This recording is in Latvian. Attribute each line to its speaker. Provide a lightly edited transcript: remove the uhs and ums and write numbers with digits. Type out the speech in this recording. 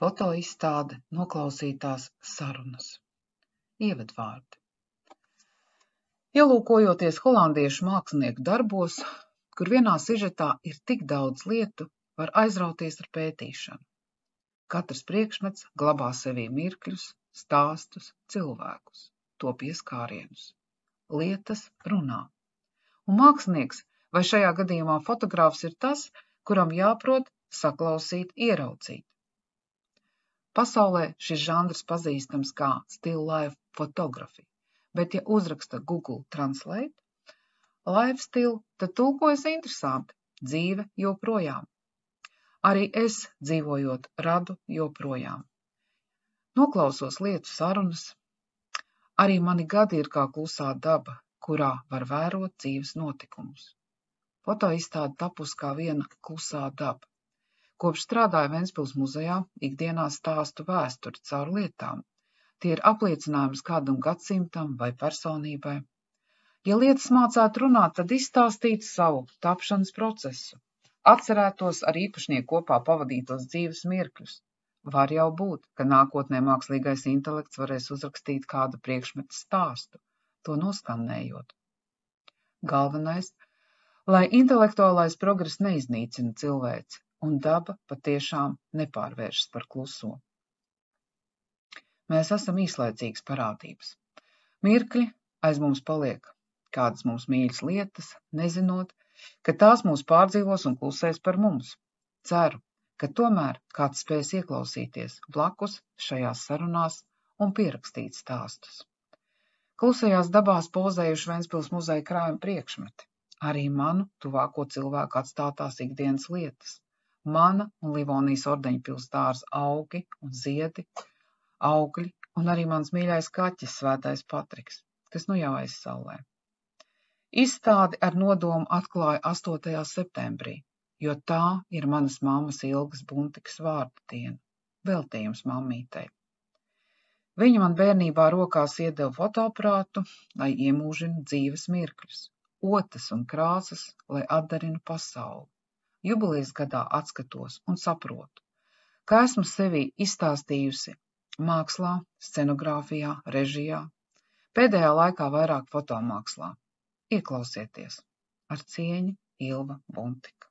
Speaker 1: Fotoizstāde noklausītās sarunas. Ievadvārdi. Ielūkojoties holandiešu mākslinieku darbos, kur vienā sižetā ir tik daudz lietu, var aizrauties ar pētīšanu. Katrs priekšmets glabā sevī mirkļus, stāstus, cilvēkus, to pieskārienus. Lietas runā. Un mākslinieks, vai šajā gadījumā fotogrāfs, ir tas, kuram jāprot saklausīt, ieraudzīt. Pasaulē šis žanrs pazīstams kā still life photography, bet ja uzraksta Google Translate life still, tad tulkojas interesanti – dzīve joprojām. Arī es, dzīvojot, radu joprojām. Noklausos lietu sarunas. Arī mani gadi ir kā klusā daba, kurā var vērot dzīves notikumus. Fotoizstāde tapus kā viena klusā daba. Kopš strādāju Ventspils muzejā, ikdienā stāstu vēsturi caur lietām. Tie ir apliecinājums kādam gadsimtam vai personībai. Ja lietas mācētu runāt, tad izstāstītu savu tapšanas procesu. Atcerētos ar īpašnieku kopā pavadītos dzīves mirkļus. Var jau būt, ka nākotnē mākslīgais intelekts varēs uzrakstīt kādu priekšmetu stāstu, to noskannējot. Galvenais, lai intelektuālais progress neiznīcina cilvēci, un daba patiešām nepārvēršas par kluso. Mēs esam īslaicīgas parādības. Mirkļi aiz mums paliek, kādas mums mīļas lietas, nezinot, ka tās mūs pārdzīvos un klusēs par mums. Ceru, ka tomēr kāds spēs ieklausīties blakus šajās sarunās un pierakstīt stāstus. Klusajās dabās pozējuši Ventspils muzeja krājuma priekšmeti, arī manu tuvāko cilvēku atstātās ikdienas lietas. Mana un Livonijas ordeņpils dārza augi un ziedi, augļi un arī mans mīļais kaķis Svētais Patriks, kas nu jau aizsaulē. Izstādi ar nodomu atklāju 8. septembrī, jo tā ir manas mammas Ilgas Buntikas vārda diena, veltījums mammītei. Viņa man bērnībā rokās iedeva fotoaparātu, lai iemūžinu dzīves mirkļus, otas un krāsas, lai atdarinu pasauli. Jubilejas gadā atskatos un saprotu, ka esmu sevī izstāstījusi mākslā, scenogrāfijā, režijā, pēdējā laikā vairāk fotomākslā. Ieklausieties! Ar cieņu, Ilva Buntika.